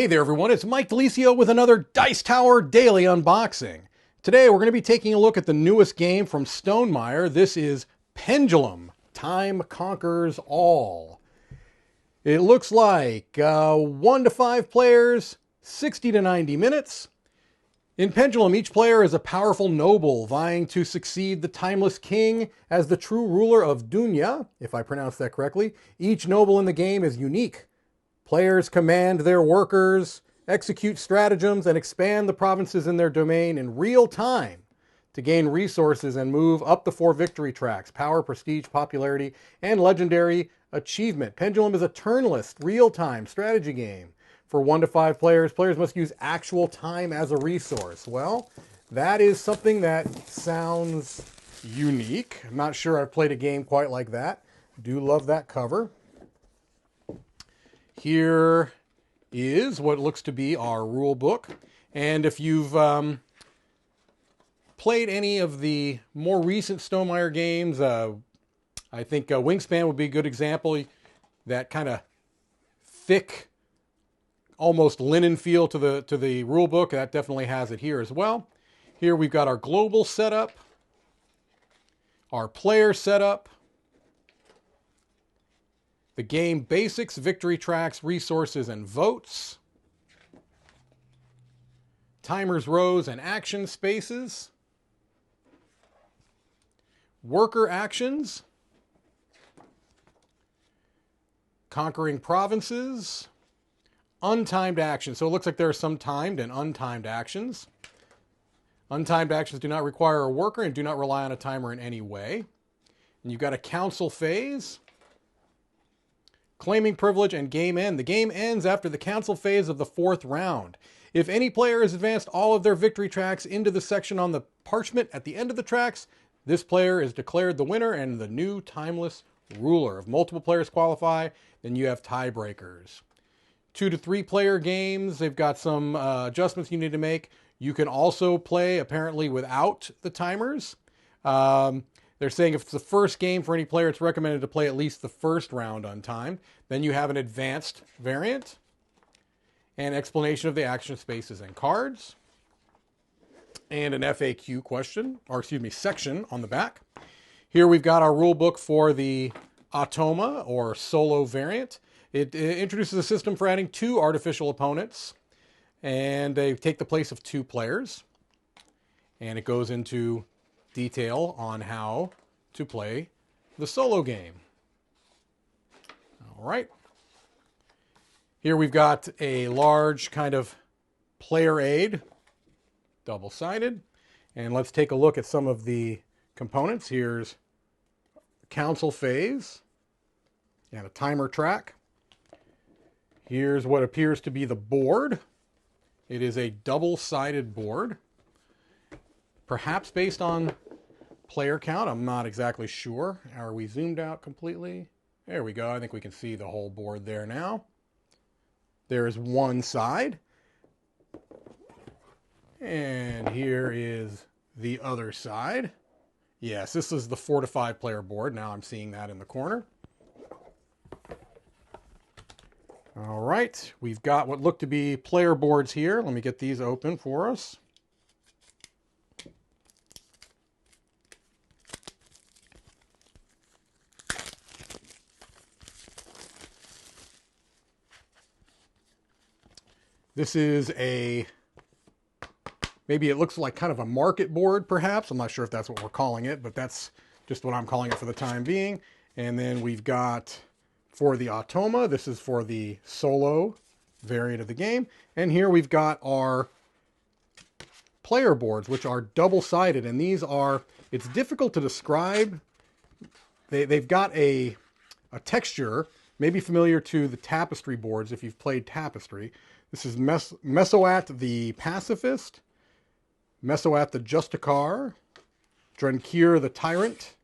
Hey there everyone, it's Mike Delisio with another Dice Tower Daily Unboxing. Today we're going to be taking a look at the newest game from Stonemaier. This is Pendulum, Time Conquers All. It looks like 1 to 5 players, 60 to 90 minutes. In Pendulum, each player is a powerful noble vying to succeed the timeless king as the true ruler of Dunya, if I pronounced that correctly. Each noble in the game is unique. Players command their workers, execute stratagems, and expand the provinces in their domain in real time to gain resources and move up the 4 victory tracks: power, prestige, popularity, and legendary achievement. Pendulum is a turnless, real-time strategy game. For 1 to 5 players, players must use actual time as a resource. Well, that is something that sounds unique. I'm not sure I've played a game quite like that. Do love that cover. Here is what looks to be our rule book. And if you've played any of the more recent Stonemaier games, I think Wingspan would be a good example. That kind of thick, almost linen feel to the rule book. That definitely has it here as well. Here we've got our global setup, our player setup, the game basics, victory tracks, resources, and votes. Timers, rows, and action spaces. Worker actions. Conquering provinces. Untimed actions. So it looks like there are some timed and untimed actions. Untimed actions do not require a worker and do not rely on a timer in any way. And you've got a council phase. Claiming privilege and game end. The game ends after the council phase of the 4th round. If any player has advanced all of their victory tracks into the section on the parchment at the end of the tracks, this player is declared the winner and the new timeless ruler. If multiple players qualify, then you have tiebreakers. 2 to 3 player games, they've got some adjustments you need to make. You can also play apparently without the timers. They're saying if it's the first game for any player, it's recommended to play at least the first round untimed. Then you have an advanced variant and explanation of the action spaces and cards, and an FAQ section on the back. Here we've got our rule book for the Automa or solo variant. It introduces a system for adding 2 artificial opponents, and they take the place of 2 players. And it goes into detail on how to play the solo game. All right. Here we've got a large kind of player aid, double-sided. And let's take a look at some of the components. Here's council phase and a timer track. Here's what appears to be the board. It is a double-sided board, perhaps based on player count. I'm not exactly sure. Are we zoomed out completely? There we go. I think we can see the whole board there now. There is one side. And here is the other side. Yes, this is the 4 to 5 player board. Now I'm seeing that in the corner. All right. We've got what look to be player boards here. Let me get these open for us. This is maybe it looks like kind of a market board, perhaps. I'm not sure if that's what we're calling it, but that's just what I'm calling it for the time being. And then we've got, for the Automa, this is for the solo variant of the game. And here we've got our player boards, which are double-sided. And these are, it's difficult to describe. They've got a texture, maybe familiar to the Tapestry boards if you've played Tapestry. This is Mesoat the Pacifist, Mesoat the Justicar, Drenkir the Tyrant,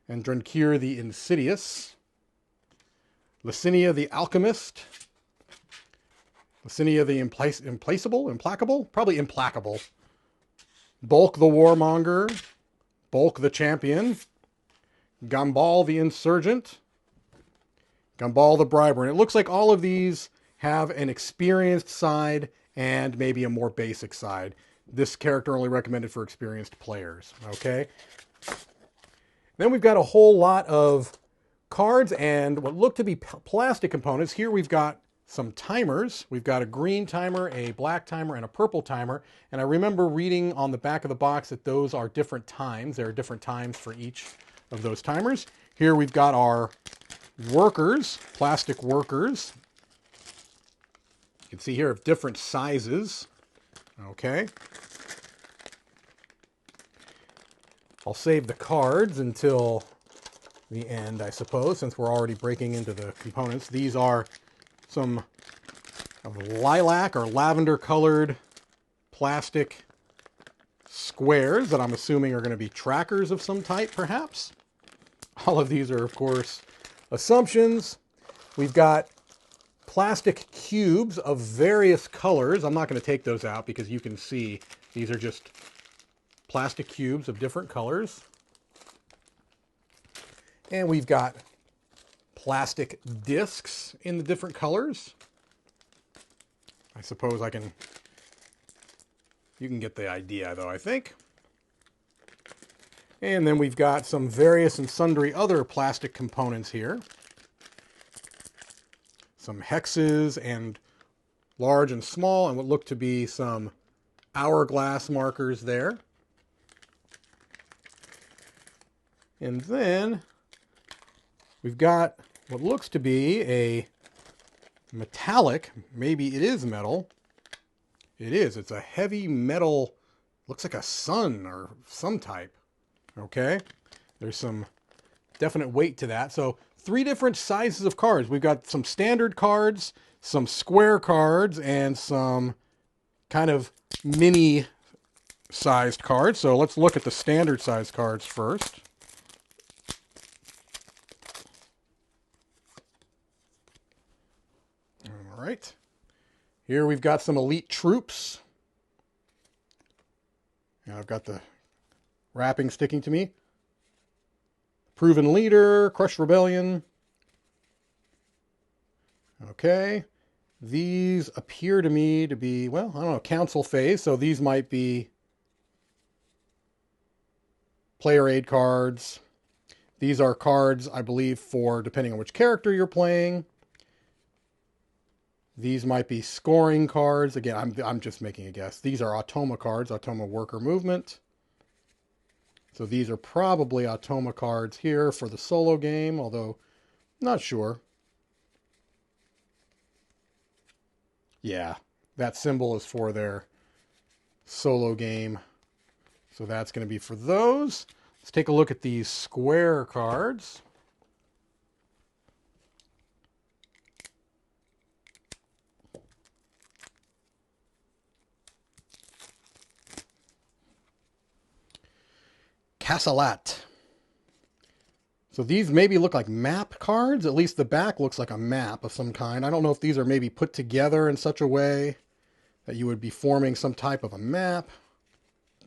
and Drenkir the Insidious, Licinia the Alchemist, Licinia the Implacable, probably Implacable, Bulk the Warmonger, Bulk the Champion, Gambal the Insurgent, Gambal the Briber. And it looks like all of these have an experienced side and maybe a more basic side. This character only recommended for experienced players, okay? Then we've got a whole lot of cards and what look to be plastic components. Here we've got some timers. We've got a green timer, a black timer, and a purple timer. And I remember reading on the back of the box that those are different times. There are different times for each of those timers. Here we've got our workers, plastic workers. You can see here of different sizes. Okay. I'll save the cards until the end, I suppose, since we're already breaking into the components. These are some lilac or lavender colored plastic squares that I'm assuming are going to be trackers of some type, perhaps. All of these are, of course, assumptions. We've got plastic cubes of various colors. I'm not going to take those out because you can see these are just plastic cubes of different colors. And we've got plastic discs in the different colors. I suppose you can get the idea though, I think. And then we've got some various and sundry other plastic components here. Some hexes and large and small, and what look to be some hourglass markers there. And then we've got what looks to be a metallic, maybe it is metal. It is, it's a heavy metal, looks like a sun or some type. Okay, there's some definite weight to that. So 3 different sizes of cards. We've got some standard cards, some square cards, and some kind of mini sized cards. So let's look at the standard sized cards first. All right. Here we've got some elite troops. And I've got the wrapping sticking to me. Proven leader, Crush Rebellion. Okay. These appear to me to be, well, I don't know, council phase. So these might be player aid cards. These are cards, I believe, for depending on which character you're playing. These might be scoring cards. Again, I'm just making a guess. These are Automa cards, Automa Worker Movement. So these are probably Automa cards here for the solo game, although not sure. Yeah, that symbol is for their solo game. So that's going to be for those. Let's take a look at these square cards. Castellat. So these maybe look like map cards. At least the back looks like a map of some kind. I don't know if these are maybe put together in such a way that you would be forming some type of a map.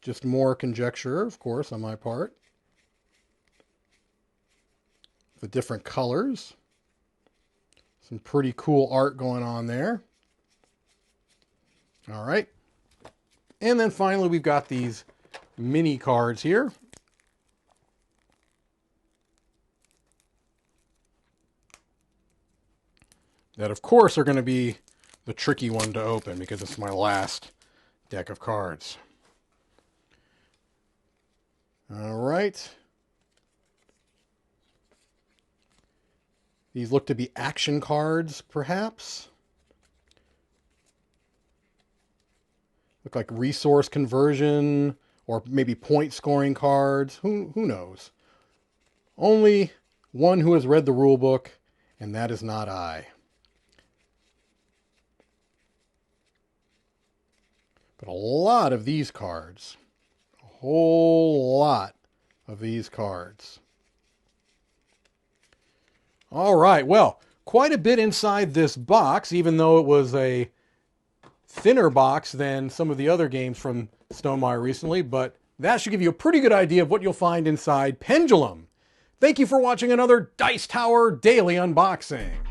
Just more conjecture, of course, on my part. The different colors. Some pretty cool art going on there. All right. And then finally, we've got these mini cards here. That, of course, are going to be the tricky one to open because it's my last deck of cards. All right. These look to be action cards, perhaps. Look like resource conversion or maybe point scoring cards. Who knows? Only one who has read the rule book, and that is not I. But a lot of these cards. A whole lot of these cards. All right, well, quite a bit inside this box, even though it was a thinner box than some of the other games from Stonemaier recently, but that should give you a pretty good idea of what you'll find inside Pendulum. Thank you for watching another Dice Tower Daily Unboxing.